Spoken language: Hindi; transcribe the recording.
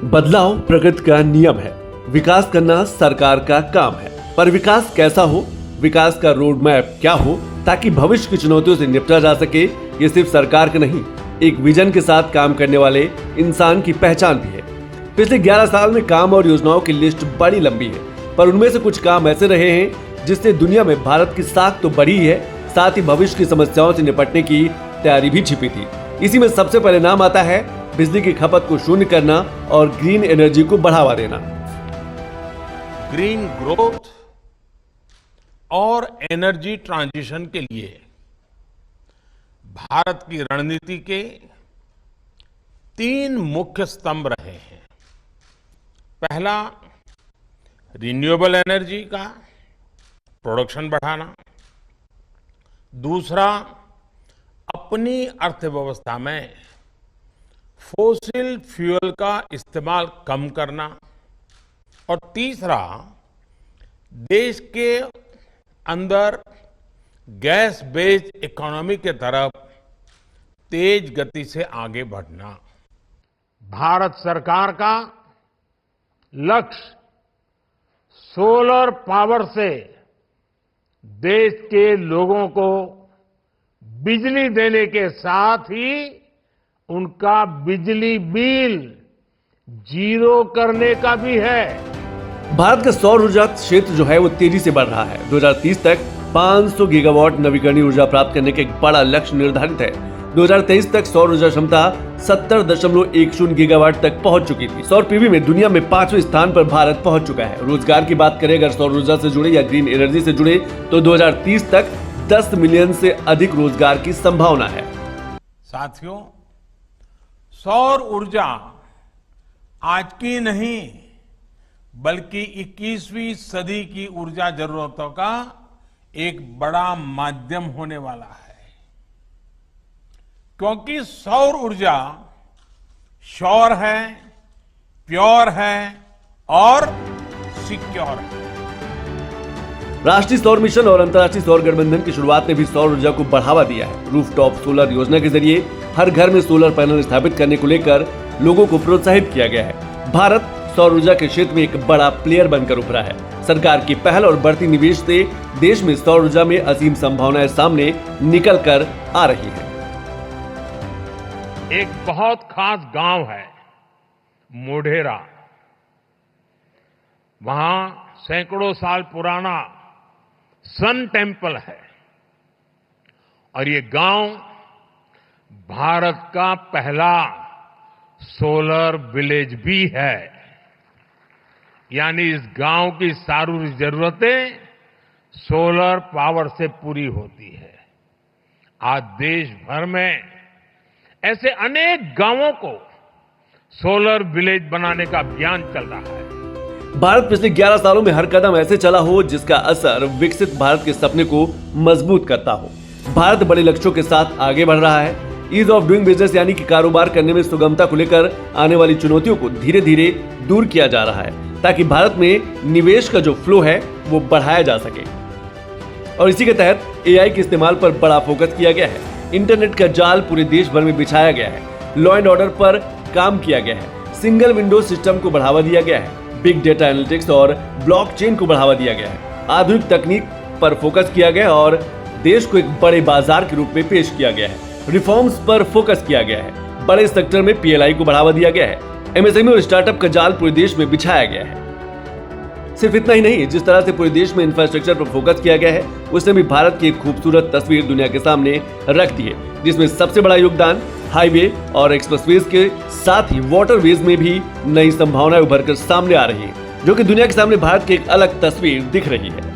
बदलाव प्रकृति का नियम है। विकास करना सरकार का काम है, पर विकास कैसा हो, विकास का रोड मैप क्या हो ताकि भविष्य की चुनौतियों से निपटा जा सके, ये सिर्फ सरकार का नहीं, एक विजन के साथ काम करने वाले इंसान की पहचान भी है। पिछले 11 साल में काम और योजनाओं की लिस्ट बड़ी लंबी है, पर उनमें से कुछ काम ऐसे रहे हैं जिससे दुनिया में भारत की साख तो बढ़ी है, साथ ही भविष्य की समस्याओं से निपटने की तैयारी भी छिपी थी। इसी में सबसे पहले नाम आता है बिजली की खपत को शून्य करना और ग्रीन एनर्जी को बढ़ावा देना। ग्रीन ग्रोथ और एनर्जी ट्रांजिशन के लिए भारत की रणनीति के 3 मुख्य स्तंभ रहे हैं। पहला, रिन्यूएबल एनर्जी का प्रोडक्शन बढ़ाना। दूसरा, अपनी अर्थव्यवस्था में फॉसिल फ्यूल का इस्तेमाल कम करना। और तीसरा, देश के अंदर गैस बेस्ड इकोनॉमी के तरफ तेज गति से आगे बढ़ना। भारत सरकार का लक्ष्य सोलर पावर से देश के लोगों को बिजली देने के साथ ही उनका बिजली बिल जीरो करने का भी है। भारत का सौर ऊर्जा क्षेत्र जो है वो तेजी से बढ़ रहा है। 2030 तक 500 गीगावाट नवीकरणीय ऊर्जा प्राप्त करने का एक बड़ा लक्ष्य निर्धारित है। 2023 तक सौर ऊर्जा क्षमता 70.10 गीगावाट तक पहुंच चुकी थी। सौर पीवी में दुनिया में 5वें स्थान पर भारत पहुंच चुका है। रोजगार की बात करें अगर सौर ऊर्जा से जुड़े या ग्रीन एनर्जी से जुड़े तो 2030 तक 10 मिलियन से अधिक रोजगार की संभावना है। साथियों, सौर ऊर्जा आज की नहीं बल्कि 21वीं सदी की ऊर्जा जरूरतों का एक बड़ा माध्यम होने वाला है, क्योंकि सौर ऊर्जा श्योर है, प्योर है और सिक्योर है। राष्ट्रीय सौर मिशन और अंतर्राष्ट्रीय सौर गठबंधन की शुरुआत ने भी सौर ऊर्जा को बढ़ावा दिया है। रूफटॉप सोलर योजना के जरिए हर घर में सोलर पैनल स्थापित करने को लेकर लोगों को प्रोत्साहित किया गया है। भारत सौर ऊर्जा के क्षेत्र में एक बड़ा प्लेयर बनकर उभरा है। सरकार की पहल और बढ़ती निवेश से देश में सौर ऊर्जा में असीम संभावनाएं सामने निकल कर आ रही है। एक बहुत खास गांव है मोढेरा। वहां सैकड़ों साल पुराना सन टेम्पल है और ये गांव भारत का पहला सोलर विलेज भी है। यानी इस गांव की सारी जरूरतें सोलर पावर से पूरी होती है। आज देश भर में ऐसे अनेक गांवों को सोलर विलेज बनाने का अभियान चल रहा है। भारत पिछले 11 सालों में हर कदम ऐसे चला हो जिसका असर विकसित भारत के सपने को मजबूत करता हो। भारत बड़े लक्ष्यों के साथ आगे बढ़ रहा है। ईज ऑफ डूइंग बिजनेस यानी कि कारोबार करने में सुगमता को लेकर आने वाली चुनौतियों को धीरे धीरे दूर किया जा रहा है ताकि भारत में निवेश का जो फ्लो है वो बढ़ाया जा सके। और इसी के तहत एआई के इस्तेमाल पर बड़ा फोकस किया गया है। इंटरनेट का जाल पूरे देश भर में बिछाया गया है। लॉ एंड ऑर्डर पर काम किया गया है। सिंगल विंडो सिस्टम को बढ़ावा दिया गया है। बिग डेटा एनालिटिक्स और ब्लॉकचेन को बढ़ावा दिया गया है। आधुनिक तकनीक पर फोकस किया गया है और देश को एक बड़े बाजार के रूप में पेश किया गया है। रिफॉर्म्स पर फोकस किया गया है। बड़े सेक्टर में पीएलआई को बढ़ावा दिया गया है। एमएसएमई और स्टार्टअप का जाल पूरे देश में बिछाया गया है। सिर्फ इतना ही नहीं, जिस तरह से पूरे देश में इंफ्रास्ट्रक्चर पर फोकस किया गया है उसने भी भारत की एक खूबसूरत तस्वीर दुनिया के सामने रख दी है, जिसमें सबसे बड़ा योगदान हाईवे और एक्सप्रेसवेज के साथ ही वाटरवेज में भी नई संभावनाएं उभर कर सामने आ रही है, जो कि दुनिया के सामने भारत की एक अलग तस्वीर दिख रही है।